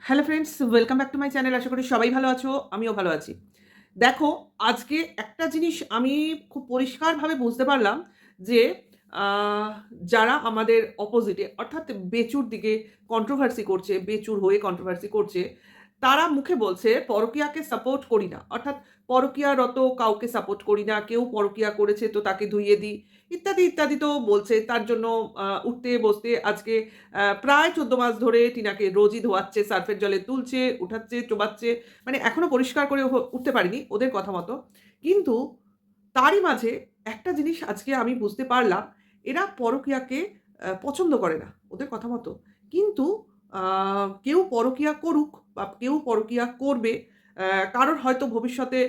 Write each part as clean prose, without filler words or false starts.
Hello friends, welcome back to my channel. আশা করি সবাই ভালো আছো, আমিও ভালো আছি। দেখো, আজকে একটা জিনিস আমি খুব পরিষ্কারভাবে বুঝতে পারলাম যে আ যারা আমাদের অপোজিটে অর্থাৎ বেচুর দিকে কন্ট্রোভার্সি করছে, বেচুর হয়ে কন্ট্রোভার্সি করছে, তারা মুখে বলছে পরকীয়াকে সাপোর্ট করি না। অর্থাৎ পরকীয়ারত কাউকে সাপোর্ট করি না। কেউ পরকীয়া করেছে তো তাকে ধুইয়ে দিই। ইত্যাদি, ইত্যাদি তো বলছে। তার জন্য উঠতে বসতে আজকে প্রায় ১৪ মাস ধরে টিনাকে রোজই ধোয়াচ্ছে, সার্ফের জলে তুলছে, উঠাচ্ছে, চোবাচ্ছে। মানে এখনো পরিষ্কার করে উঠতে পারিনি ওদের কথা মতো। কিন্তু তারই মাঝে একটা জিনিস আজকে আমি বুঝতে পারলাম, এরা পরকীয়াকে পছন্দ করে না ওদের কথা মতো। কিন্তু আ কেউ পরকীয়া করুক বা কেউ পরকীয়া করবে, কারোর হয়তো ভবিষ্যতে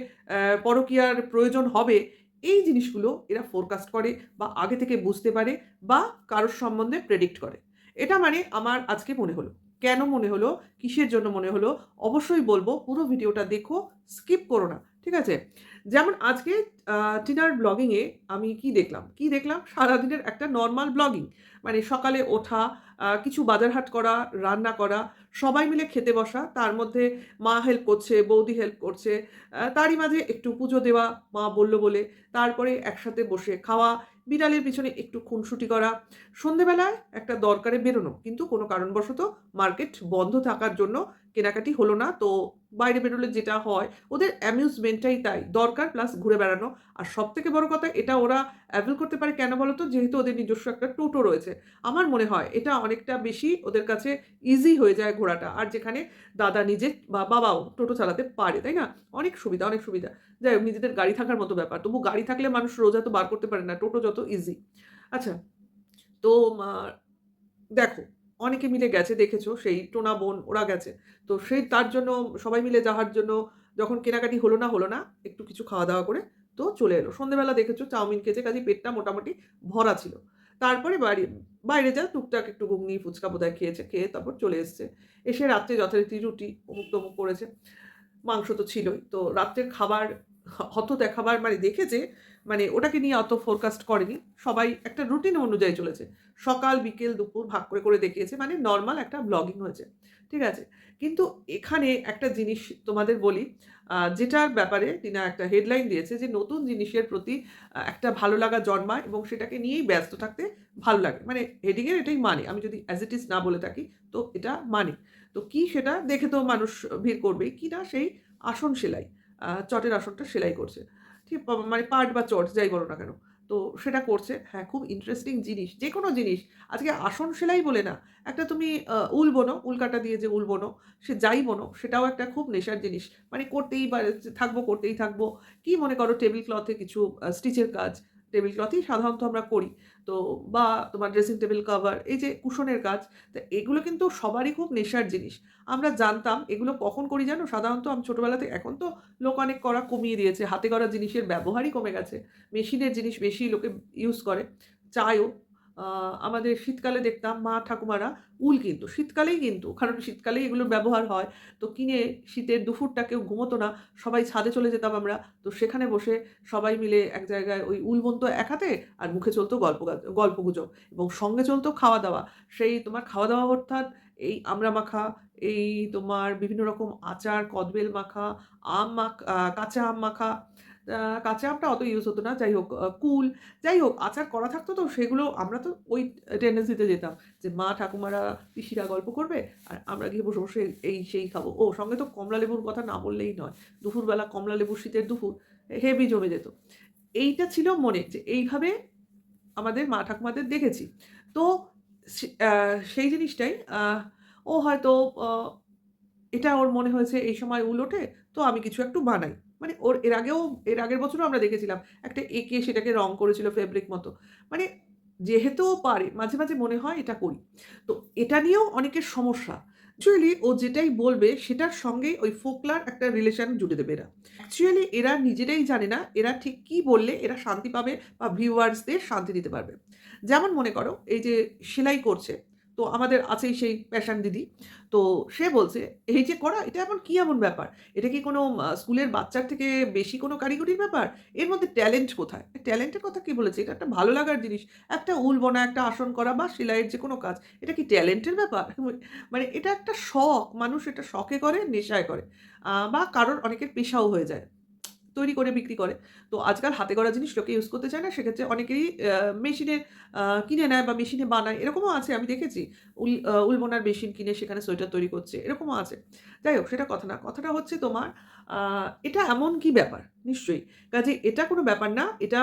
পরকীয়ার প্রয়োজন হবে। এই জিনিসগুলো এরা ফোরকাস্ট করে বা আগে থেকে বুঝতে পারে বা কারোর সম্বন্ধে প্রেডিক্ট করে। এটা মানে আমার আজকে মনে হলো। কেন মনে হলো? কিসের জন্য মনে হলো? অবশ্যই বলব। পুরো ভিডিওটা দেখো, স্কিপ করো না। ঠিক আছে? যেমন আজকে আ টিনার ব্লগিং এ আমি কি দেখলাম? কি দেখলাম? সারাদিনের একটা নরমাল ব্লগিং। মানে সকালে ওঠা, কিছু বাজারহাট করা, রান্না করা, সবাই মিলে খেতে বসা। তার মধ্যে মা হেল্প করছে, বৌদি হেল্প করছে। তারই মাঝে একটু পুজো দেওয়া, মা বলল বলে। তারপরে একসাথে বসে খাওয়া, বিড়ালের পিছনে একটু খুনসুটি করা। সন্ধ্যেবেলায় একটা দরকারে বেরোনো। কিন্তু কোনো কারণবশত মার্কেট বন্ধ থাকার জন্য কেনাকাটি হলো না। তো বাইরে বেরোলে যেটা হয়, ওদের অ্যামিউজমেন্টটাই তাই। দরকার প্লাস ঘুরে বেড়ানো। আর সবথেকে বড় কথা, এটা ওরা অ্যাভেল করতে পারে কেন বলো তো? যেহেতু ওদের নিজস্ব একটা টোটো রয়েছে। আমার মনে হয় এটা অনেকটা বেশি ওদের কাছে ইজি হয়ে যায় ঘোরাটা। আর যেখানে দাদা নিজে বা বাবাও টোটো চালাতে পারে, তাই না? অনেক সুবিধা, অনেক সুবিধা। যাই হোক, নিজেদের গাড়ি থাকার মতো ব্যাপার। তবু গাড়ি থাকলে মানুষ রোজ এত বার করতে পারে না। টোটো যত ইজি। আচ্ছা, তো মা দেখো, অনেকে মিলে গেছে দেখেছো, সেই টোনা বোন ওরা গেছে। তো সেই তার জন্য সবাই মিলে যাওয়ার জন্য যখন কেনাকাটি হলো না, একটু কিছু খাওয়া-দাওয়া করে তো চলে এলো। সন্ধ্যেবেলা দেখেছো চাউমিন খেয়েছে, কাজেই পেটটা মোটামুটি ভরা ছিল। তারপরে বাইরে যা টুকটাক একটু ঘুগনি, ফুচকা বোধহয় খেয়েছে। খেয়ে তারপর চলে এসছে। এসে রাত্রে যথারীতি রুটি অমুক-তমুক করেছে। মাংস তো ছিলই। তো রাত্রের খাবার অত দেখাবার মানে দেখেছে, মানে ওটাকে নিয়ে অত ফোরকাস্ট করেনি। সবাই একটা রুটিন অনুযায়ী চলেছে। সকাল, বিকেল, দুপুর ভাগ করে দেখিয়েছে। মানে নরমাল একটা ব্লগিং হয়েছে। ঠিক আছে? কিন্তু এখানে একটা জিনিস তোমাদের বলি, যেটার ব্যাপারে টিনা একটা হেডলাইন দিয়েছে যে, নতুন জিনিসের প্রতি একটা ভালো লাগা জন্মায় এবং সেটাকে নিয়েই ব্যস্ত থাকতে ভালো লাগে। মানে হেডিং এর এটাই মানে। আমি যদি অ্যাজ ইট ইজ না বলে থাকি, তো এটা মানে। তো কি সেটা দেখে তো মানুষ ভিড় করবেই। কি না সেই আসন সেলাই। চটের আসনটা সেলাই করছে। ঠিক মানে পাট বা চট যাই বলো না কেন। তো সেটা করছে। হ্যাঁ, খুব ইন্টারেস্টিং জিনিস। যেকোনো জিনিস। আজকে আসন সেলাই বলে না। একটা তুমি উল বোনো, উল কাঁটা দিয়ে যে উল বোনো, সে যাই বোনো সেটাও একটা খুব নেশার জিনিস। মানে করতেই থাকবো, করতেই থাকবো। কি মনে করো, টেবিল ক্লথে কিছু স্টিচের কাজ। টেবিল ক্লথেই সাধারণত আমরা করি। তো বা তোমার ড্রেসিং টেবিল কভার, এই যে কুশনের কাজ। তো এগুলো কিন্তু সবারই খুব নেশার জিনিস। আমরা জানতাম এগুলো কখন করি জানো? সাধারণত আমি ছোটবেলাতে, এখন তো লোক অনেক করা কমিয়ে দিয়েছে। হাতে করা জিনিসের ব্যবহারই কমে গেছে। মেশিনের জিনিস বেশি লোকে ইউজ করে। চায়ও। আ আমাদের শীতকালে দেখতাম মা ঠাকুমারা উল কিনত। শীতকালেই কিনত। কারণ শীতকালেই এগুলোর ব্যবহার হয়। তো কিনে শীতের দুপুরটা কেউ ঘুমোতো না। সবাই ছাদে চলে যেতাম আমরা। তো সেখানে বসে সবাই মিলে এক জায়গায় ওই উল বুনতো এক হাতে, আর মুখে চলত গল্পগুজব এবং সঙ্গে চলত খাওয়া-দাওয়া। সেই তোমার খাওয়া-দাওয়া অর্থাৎ এই আমড়া মাখা, এই তোমার বিভিন্ন রকম আচার, কদবেল মাখা, কাঁচা আম মাখা। আ কাঁচা আমটা অত ইউজ হতো না। যাই হোক, কুল, যাই হোক আচার করা থাকতো, তো সেগুলো আমরা তো ওই টেনডেন্সিতে যেতাম যে মা, ঠাকুমারা, পিসিরা গল্প করবে আর আমরা গিয়ে বসে এই সেই খাবো। ও সঙ্গে তো কমলা লেবুর কথা না বললেই নয়। দুপুরবেলা কমলা লেবু, শীতের দুপুর হেভি জমে যেত। এইটা ছিল মনে যে এইভাবে আমাদের মা ঠাকুমাদের দেখেছি। তো সেই জিনিসটাই ও হয়তো অ এটা ওর মনে হয়েছে এই সময় উল ওঠে, তো আমি কিছু একটু বানাই। মানে ওর এর আগের বছরও আমরা দেখেছিলাম একটা এঁকে সেটাকে রং করেছিল ফেব্রিক মতো। মানে যেহেতু ও পারে, মাঝে মাঝে মনে হয় এটা করি। তো এটা নিয়েও অনেকের সমস্যা। অ্যাকচুয়ালি ও যেটাই বলবে সেটার সঙ্গেই ওই ফোকলার একটা রিলেশন জুড়ে দেবে এরা। অ্যাকচুয়ালি এরা নিজেরাই জানে না এরা ঠিক কি বললে এরা শান্তি পাবে বা ভিউয়ার্সদের শান্তি দিতে পারবে। যেমন মনে করো এই যে সেলাই করছে, তো তো আমাদের আছেই সেই প্যাশন দিদি। তো সে বলছে, "এই যে করা, এটা এমন কি এমন ব্যাপার? এটা কি কোনো স্কুলের বাচ্চার থেকে বেশি কোনো কারিগরির ব্যাপার? এর মধ্যে ট্যালেন্ট কোথায়?" ট্যালেন্টের কথা কে বলেছে? এটা একটা ভালো লাগার জিনিস। একটা উল বোনা, একটা আসন করা বা সেলাইয়ের যেকোনো কাজ। এটা কি ট্যালেন্টের ব্যাপার? মানে এটা একটা শখ। মানুষ এটা শখে করে, নেশায় করে। বা কারোর অনেকের পেশাও হয়ে যায়। তৈরি করে বিক্রি করে। তো আজকাল হাতে গড়া জিনিস লোকে ইউজ করতে চায় না। সেক্ষেত্রে অনেকেই মেশিনে কিনে নেয় বা মেশিনে বানায়। এরকমও আছে, আমি দেখেছি। উল বোনার মেশিন কিনে সেখানে সোয়েটার তৈরি করছে। এরকমও আছে। যাই হোক, সেটা কথা না। কথাটা হচ্ছে তোমার আ এটা এমন কি ব্যাপার? নিশ্চয়ই। কাজেই এটা কোনো ব্যাপার না। এটা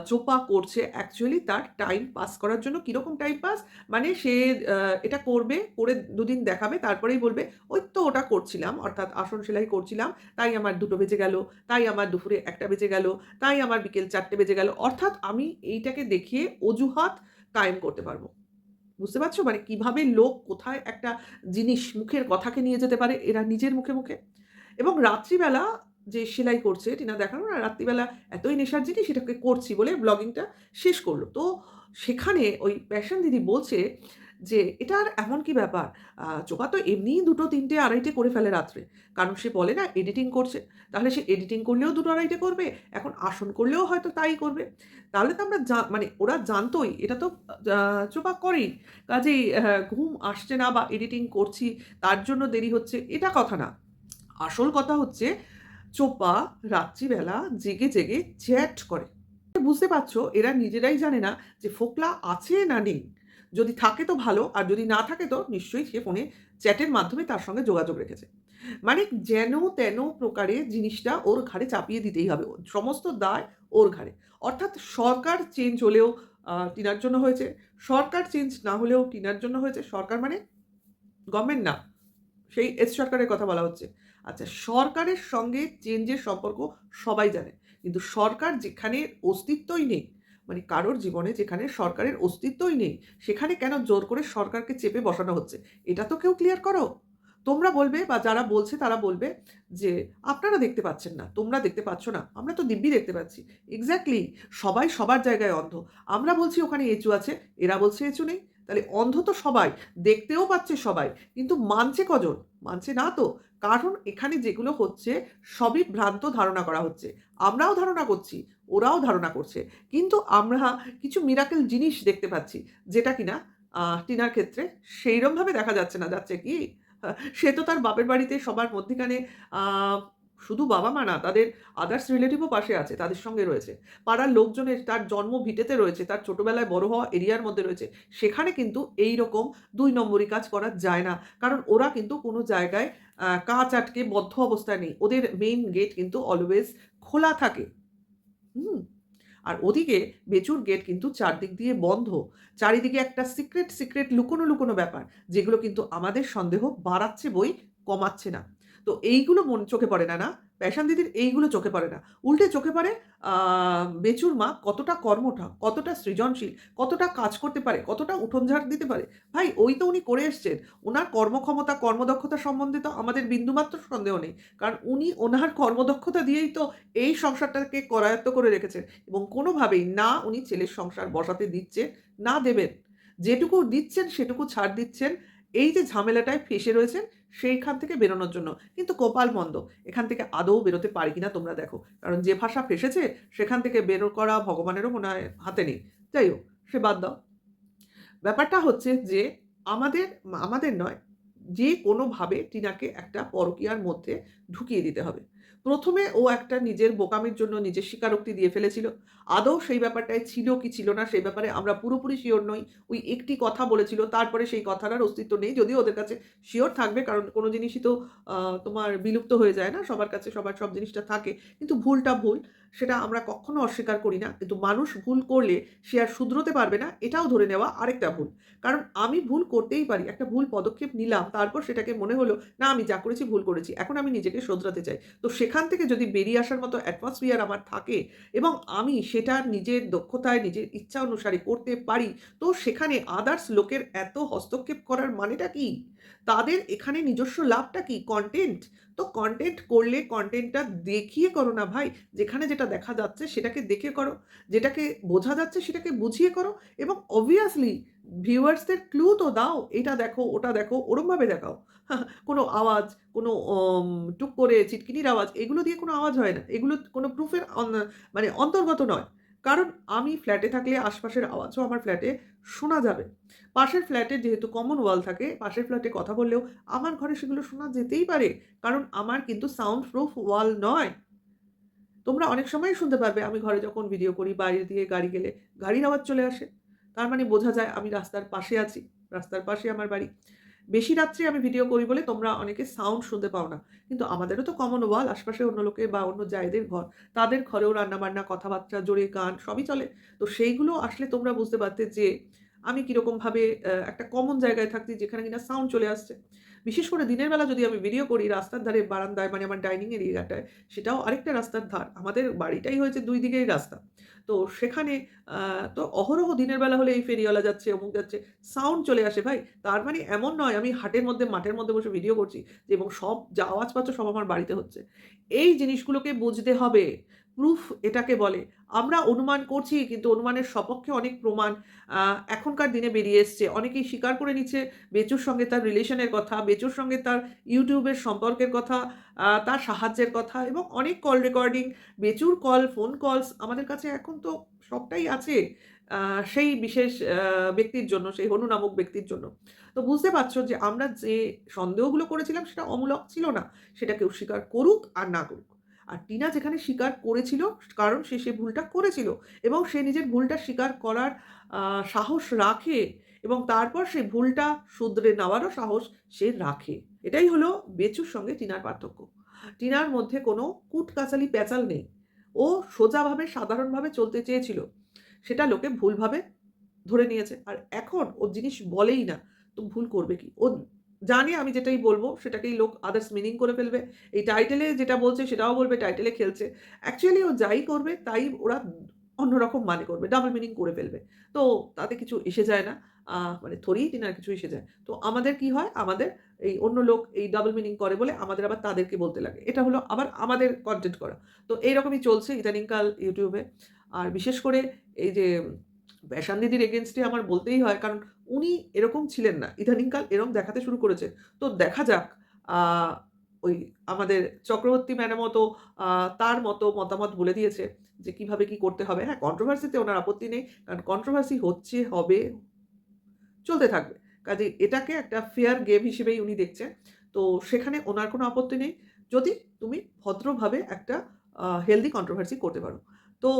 চোপা করছে অ্যাকচুয়ালি তার টাইম পাস করার জন্য। কিরকম টাইম পাস? মানে সে আ এটা করবে, করে ২ দিন দেখাবে। তারপরেই বলবে, "ওই তো ওটা করছিলাম।" অর্থাৎ আসন সেলাই করছিলাম। তাই আমার ২ টো বেজে গেল। তাই আমার দুপুরে ১টা বেজে গেল, তাই আমার বিকেল ৪টে বেজে গেল। অর্থাৎ আমি এইটাকে দেখিয়ে অজুহাত কায়েম করতে পারব। বুঝতে পারছো? মানে কিভাবে লোক কোথায় একটা জিনিস মুখের কথাকে নিয়ে যেতে পারে এরা নিজের মুখে। এবং রাত্রিবেলা যে সেলাই করছে টিনা দেখালো না, রাত্রিবেলা এতই নেশার জিনিস এটাকে করছি বলে ব্লগিংটা শেষ করল। তো সেখানে ওই প্যাশন দিদি বলছে যে, "এটা আর এমন কি ব্যাপার? চোপা তো এমনিই ২টো, ৩টে, ২.৫টে করে ফেলে রাত্রে।" কারণ সে বলে না এডিটিং করছে। তাহলে সে এডিটিং করলেও ২টো, ২.৫টে করবে। এখন আসন করলেও হয়তো তাই করবে। তাহলে তো আমরা মানে ওরা জানতই এটা তো চোপা করেই। কাজেই ঘুম আসছে না বা এডিটিং করছি তার জন্য দেরি হচ্ছে এটা কথা না। আসল কথা হচ্ছে চোপা রাত্রিবেলা জেগে চ্যাট করে। বুঝতে পারছো এরা নিজেরাই জানে না যে ফোকলা আছে না নেই। যদি থাকে তো ভালো, আর যদি না থাকে তো নিশ্চয়ই সে ফোনে চ্যাটের মাধ্যমে তার সঙ্গে যোগাযোগ রেখেছে। মানে যেন তেন প্রকারে জিনিসটা ওর ঘাড়ে চাপিয়ে দিতেই হবে। সমস্ত দায় ওর ঘাড়ে। অর্থাৎ সরকার চেঞ্জ হলেও টিনার জন্য হয়েছে। সরকার চেঞ্জ না হলেও টিনার জন্য হয়েছে। সরকার মানে গভর্নমেন্ট না। সেই সরকারের কথা বলা হচ্ছে। আচ্ছা, সরকারের সঙ্গে চেঞ্জের সম্পর্ক সবাই জানে। কিন্তু সরকার যেখানে অস্তিত্বই নেই, মানে কারোর জীবনে যেখানে সরকারের অস্তিত্বই নেই, সেখানে কেন জোর করে সরকারকে চেপে বসানো হচ্ছে? এটা তো কেউ ক্লিয়ার করো। তোমরা বলবে বা যারা বলছে তারা বলবে যে, "আপনারা দেখতে পাচ্ছেন না, তোমরা দেখতে পাচ্ছ না। আমরা তো দিব্যি দেখতে পাচ্ছি।" এক্সাক্টলি, সবাই সবার জায়গায় অন্ধ। আমরা বলছি ওখানে এঁচু আছে, এরা বলছে এঁচু নেই। তাহলে অন্ধ তো সবাই, দেখতেও পাচ্ছে সবাই। কিন্তু মানছে কজন? মানছে না তো। কারণ এখানে যেগুলো হচ্ছে সবই ভ্রান্ত ধারণা করা হচ্ছে। আমরাও ধারণা করছি, ওরাও ধারণা করছে। কিন্তু আমরা কিছু মিরাকেল জিনিস দেখতে পাচ্ছি। যেটা কিনা টিনার ক্ষেত্রে সেইরমভাবে দেখা যাচ্ছে না। যাচ্ছে কি? সে তো তার বাপের বাড়িতে সবার মধ্যিখানে আ শুধু বাবা-মা না, তাদের আদার্স রিলেটিভও পাশে আছে, তাদের সঙ্গে রয়েছে। পাড়ার লোকজনের তার জন্ম ভিটেতে রয়েছে, তার ছোটবেলায় বড় হওয়া এরিয়ার মধ্যে রয়েছে। সেখানে কিন্তু এইরকম ২ নম্বরি কাজ করা যায় না। কারণ ওরা কিন্তু কোনো জায়গায় কাঁচ আটকে বদ্ধ অবস্থায় নেই। ওদের মেইন গেট কিন্তু অলওয়েজ খোলা থাকে। হুম? আর ওদিকে বেচুর গেট কিন্তু চারদিক দিয়ে বন্ধ। চারিদিকে একটা সিক্রেট লুকোনো ব্যাপার। যেগুলো কিন্তু আমাদের সন্দেহ বাড়াচ্ছে বই কমাচ্ছে না। তো এইগুলো চোখে পড়ে না, না? প্যাশন দিদির এইগুলো চোখে পড়ে না। উল্টে চোখে পড়ে আ বেচুর মা কতটা কর্মঠা, কতটা সৃজনশীল, কতটা কাজ করতে পারে, কতটা উঠোন-ঝাড় দিতে পারে। ভাই ওই তো উনি করে এসছেন। উনার কর্মক্ষমতা, কর্মদক্ষতা সম্বন্ধে তো আমাদের বিন্দুমাত্র সন্দেহ নেই। কারণ উনি ওনার কর্মদক্ষতা দিয়েই তো এই সংসারটাকে করায়ত্ত করে রেখেছেন। এবং কোনোভাবেই না উনি ছেলের সংসার বসাতে দিচ্ছেন, না দেবেন। যেটুকু দিচ্ছেন সেটুকু ছাড় দিচ্ছেন। এই যে ঝামেলাটায় ফেঁসে রয়েছেন সেইখান থেকে বেরোনোর জন্য। কিন্তু কপাল মন্দ। এখান থেকে আদৌ বেরোতে পারি কিনা তোমরা দেখো। কারণ যে ভাষা ফেঁসেছে সেখান থেকে বের করা ভগবানেরও মনে হয় হাতে নেই। যাই হোক, সে বাদ দাও। ব্যাপারটা হচ্ছে যে আমাদের আমাদের নয়, যে কোনোভাবে টিনাকে একটা পরকীয়ার মধ্যে ঢুকিয়ে দিতে হবে। ১ম এ ও একটা নিজের বোকামির জন্য নিজের স্বীকারোক্তি দিয়ে ফেলেছিল। আদৌ সেই ব্যাপারটায় ছিল কি ছিল না সেই ব্যাপারে আমরা পুরোপুরি সিওর নই। ওই একটি কথা বলেছিল, তারপরে সেই কথাটার অস্তিত্ব নেই। যদিও ওদের কাছে সিওর থাকবে, কারণ কোনো জিনিসই তো তোমার বিলুপ্ত হয়ে যায় না। সবার কাছে সবার সব জিনিসটা থাকে। কিন্তু ভুলটা ভুল। সেটা আমরা কখনো অস্বীকার করি না। কিন্তু মানুষ ভুল করলে সে আর শুধরোতে পারবে না, এটাও ধরে নেওয়া আরেকটা ভুল। কারণ আমি ভুল করতেই পারি। একটা ভুল পদক্ষেপ নিলাম, তারপর সেটাকে মনে হলো, না আমি যা করেছি ভুল করেছি। এখন আমি নিজেকে শোধরাতে চাই। তো সেখান থেকে যদি বেরিয়ে আসার মতো অ্যাটমসফিয়ার আমার থাকে এবং আমি সেটা নিজের দক্ষতায়, নিজের ইচ্ছা অনুসারে করতে পারি, তো সেখানে আদার্স লোকের এত হস্তক্ষেপ করার মানেটা কি? তাদের এখানে নিজস্ব লাভটা কি? কনটেন্ট। তো কনটেন্ট করলে কনটেন্টটা দেখিয়ে করো না ভাই। যেখানে যেটা দেখা যাচ্ছে সেটাকে দেখে করো। যেটাকে বোঝা যাচ্ছে সেটাকে বুঝিয়ে করো এবং obviously ভিউয়ার্সদের ক্লু তো দাও, এটা দেখো, ওটা দেখো, ওরমভাবে দেখাও। কোনো আওয়াজ, কোনো টুক করে চিটকিনির আওয়াজ, এগুলো দিয়ে কোনো আওয়াজ হয় না। এগুলো কোনো প্রুফের মানে অন্তর্গত নয়। কারণ আমি ফ্ল্যাটে থাকলে আশপাশের আওয়াজও আমার ফ্ল্যাটে শোনা যাবে। পাশের ফ্ল্যাটে যেহেতু কমন ওয়াল থাকে, পাশের ফ্ল্যাটে কথা বললেও আমার ঘরে সেগুলো শোনা যেতেই পারে। কারণ আমার কিন্তু সাউন্ড প্রুফ ওয়াল নয়। তোমরা অনেক সময়ই শুনতে পারবে আমি ঘরে যখন ভিডিও করি, বাইরে দিয়ে গাড়ি গেলে গাড়ির আওয়াজ চলে আসে। তার মানে বোঝা যায় আমি রাস্তার পাশে আছি। রাস্তার পাশে আমার বাড়ি। বেশি রাত্রে আমি ভিডিও করি বলে তোমরা অনেকে সাউন্ড শুনতে পাও না। কিন্তু আমাদেরও তো কমন ওয়াল, আশপাশে অন্য লোকের বা অন্য জায়েদের ঘর। তাদের ঘরেও রান্নাবান্না, কথাবার্তা, জোরে গান সবই চলে। তো সেইগুলো আসলে তোমরা বুঝতে পারতে যে আমি কিরকমভাবে একটা কমন জায়গায় থাকছি যেখানে কিনা সাউন্ড চলে আসছে। বিশেষ করে দিনের বেলা যদি আমি ভিডিও করি রাস্তার ধারে বারান্দায় মানে আমার ডাইনিং এরিয়াটায়, সেটাও আরেকটা রাস্তার ধার। আমাদের বাড়িটাই হয়েছে ২ দিকেই রাস্তা। তো সেখানে আ তো অহরহ দিনের বেলা হলে এই ফেরিওয়ালা যাচ্ছে, অমুক যাচ্ছে, সাউন্ড চলে আসে ভাই। তার মানে এমন নয় আমি হাটের মধ্যে, মাঠের মধ্যে বসে ভিডিও করছি যে এবং সব যা আওয়াজ পাচ্ছ সব আমার বাড়িতে হচ্ছে। এই জিনিসগুলোকে বুঝতে হবে। প্রুফ এটাকে বলে। আমরা অনুমান করছি কিন্তু অনুমানের সপক্ষে অনেক প্রমাণ আ এখনকার দিনে বেরিয়ে এসছে। অনেকেই স্বীকার করে নিচ্ছে বেচুর সঙ্গে তার রিলেশনের কথা, বেচুর সঙ্গে তার YouTube এর সম্পর্কের কথা, তার সাহায্যের কথা এবং অনেক কল রেকর্ডিং, বেচুর কল, ফোন কলস আমাদের কাছে এখন তো সবটাই আছে। আ সেই বিশেষ ব্যক্তির জন্য, সেই হনু নামক ব্যক্তির জন্য। তো বুঝতে পারছো যে আমরা যে সন্দেহগুলো করেছিলাম সেটা অমূলক ছিল না। সেটা কেউ স্বীকার করুক আর না করুক। আর টিনা যেখানে স্বীকার করেছিল কারণ সে ভুলটা করেছিল এবং সে নিজের ভুলটা স্বীকার করার আ সাহস রাখে এবং তারপর সেই ভুলটা শুধরে নেওয়ারও সাহস সে রাখে। এটাই হলো বেচুর সঙ্গে টিনার পার্থক্য। টিনার মধ্যে কোনো কুটকাচালি প্যাচাল নেই। ও সোজাভাবে সাধারণভাবে চলতে চেয়েছিল। সেটা লোকে ভুলভাবে ধরে নিয়েছে। আর এখন ও জিনিস বলেই না। তো ভুল করবে কি? ও জানে আমি যেটাই বলব সেটাকেই লোক আদার্স মিনিং করে ফেলবে। এই টাইটেলে যেটা বলছে সেটাও বলবে টাইটেলে খেলছে। অ্যাকচুয়ালি ও যাই করবে তাই ওরা অন্যরকম মানে করবে। ডাবল মিনিং করে ফেলবে। তো তাতে কিছু এসে যায় না। মানে থোড়েই টিনার কিছু এসে যায়। তো আমাদের কি হয়? আমাদের এই অন্য লোক এই ডাবল মিনিং করে বলে আমাদের আবার তাদেরকে বলতে লাগে। এটা হলো আবার আমাদের কনটেন্ট করা। তো এইরকমই চলছে ইদানিংকাল YouTube এ। আর বিশেষ করে এই যে ব্যাসান দিদির এগেইনস্ট এ আমার বলতেই হয়। কারণ উনি এরকম ছিলেন না। ইদানিংকাল এরকম দেখাতে শুরু করেছে। তো দেখা যাক আ ওই আমাদের চক্রবর্তী ম্যাডামও তো আ তার মতো মতামত বলে দিয়েছে যে কিভাবে কি করতে হবে। হ্যাঁ, কন্ট্রোভার্সি তে উনার আপত্তি নেই। কারণ কন্ট্রোভার্সি হচ্ছে, হবে, চলতে থাকবে। কাজেই এটাকে একটা ফেয়ার গেম হিসেবেই উনি দেখছেন। তো সেখানে উনার কোনো আপত্তি নেই। যদি তুমি ভদ্রভাবে একটা হেলথি কন্ট্রোভার্সি করতে পারো। তো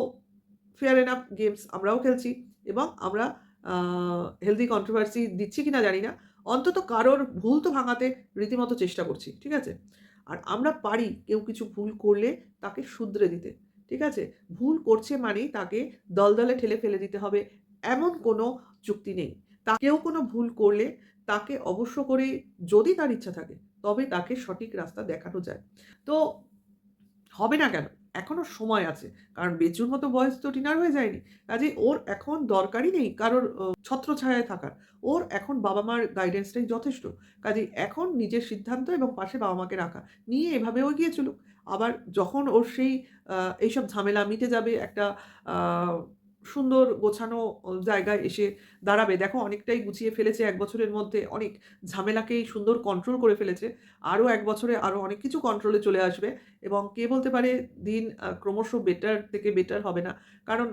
ফেয়ার এনাফ গেমস আমরাও খেলছি এবং আমরা আ হেলথি কন্ট্রোভার্সি দিচ্ছি কিনা জানি না। অন্তত কারোর ভুল তো ভাঙাতে রীতিমতো চেষ্টা করছি। ঠিক আছে? আর আমরা পারি কেউ কিছু ভুল করলে তাকে শুধরে দিতে। ঠিক আছে? ভুল করছে মানেই তাকে দলদলে ঠেলে ফেলে দিতে হবে এমন কোনো যুক্তি নেই। কেউ কোনো ভুল করলে তাকে অবশ্য করেই যদি তার ইচ্ছা থাকে তবে তাকে সঠিক রাস্তা দেখানো যায়। তো হবে না কেন? এখনো সময় আছে। কারণ বেচুর মতো বয়স তো টিনার হয়ে যায়নি। কাজেই ওর এখন দরকারই নেই কারোর ছত্রছায়ায় থাকার। ওর এখন বাবা-মার গাইডেন্সটাই যথেষ্ট। কাজেই এখন নিজের সিদ্ধান্ত এবং পাশে বাবা-মাকে রাখা। নিয়ে এভাবেও এগিয়ে চলুক। আবার যখন ওর সেই আ এইসব ঝামেলা মিটে যাবে একটা আ সুন্দর গোছানো জায়গায় এসে দাঁড়াবে। দেখো অনেকটাই গুছিয়ে ফেলেছে ১ বছরের মধ্যে। অনেক ঝামেলাকেই সুন্দর কন্ট্রোল করে ফেলেছে। আরো ১ বছরে আরো অনেক কিছু কন্ট্রোলে চলে আসবে। এবং কে বলতে পারে দিন ক্রমশ বেটার থেকে বেটার হবে না। কারণ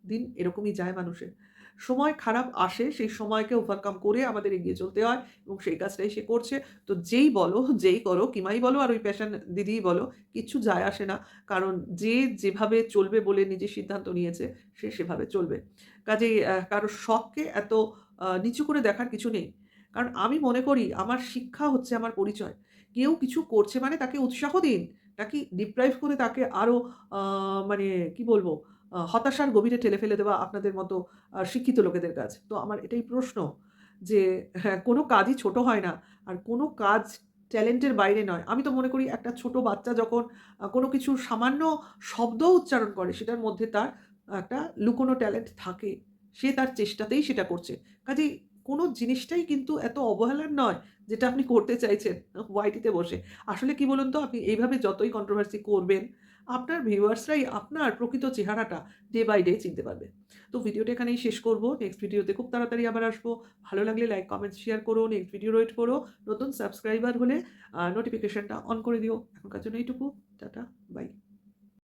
দিন এরকমই যায় মানুষের। সময় খারাপ আসে, সেই সময়কে ওভারকাম করে আমাদের এগিয়ে চলতে হয় এবং সেই কাজটাই সে করছে। তো যেই বলো, যেই করো, কিমাই বলো আর ওই প্যাশন দিদিই বলো, কিচ্ছু যায় আসে না। কারণ যে যেভাবে চলবে বলে নিজে সিদ্ধান্ত নিয়েছে, সে সেভাবে চলবে। কাজেই কারো শখকে এত নিচু করে দেখার কিছু নেই। কারণ আমি মনে করি আমার শিক্ষা হচ্ছে আমার পরিচয়। কেউ কিছু করছে মানে তাকে উৎসাহ দিন। নাকি ডিপ্রাইভ করে তাকে আরো আ মানে কি বলবো? হতাশার গভীরে ঠেলে ফেলে দেওয়া আপনাদের মতো শিক্ষিত লোকেদের কাজ। তো আমার এটাই প্রশ্ন যে হ্যাঁ, কোনো কাজই ছোট হয় না। আর কোনো কাজ ট্যালেন্টের বাইরে নয়। আমি তো মনে করি একটা ছোট বাচ্চা যখন কোনো কিছু সামান্য শব্দও উচ্চারণ করে সেটার মধ্যে তার একটা লুকোনো ট্যালেন্ট থাকে। সে তার চেষ্টাতেই সেটা করছে। কাজেই কোনো জিনিসটাই কিন্তু এত অবহেলার নয় যেটা আপনি করতে চাইছেন ওয়াইটিতে বসে। আসলে কি বলুন তো আপনি এইভাবে যতই কন্ট্রোভার্সি করবেন আপনার ভিউয়ার্সরাই আপনার প্রকৃত চেহারাটা ডে বাই ডে চিনতে পারবে। তো ভিডিওটা এখানেই শেষ করব। নেক্সট ভিডিওতে খুব তাড়াতাড়ি আবার আসবো। ভালো লাগলে লাইক, কমেন্টস, শেয়ার করো। নেক্সট ভিডিও ওয়েট করো। নতুন সাবস্ক্রাইবার হলে নোটিফিকেশনটা অন করে দিও। এখনকার জন্য এইটুকু। Tata, by.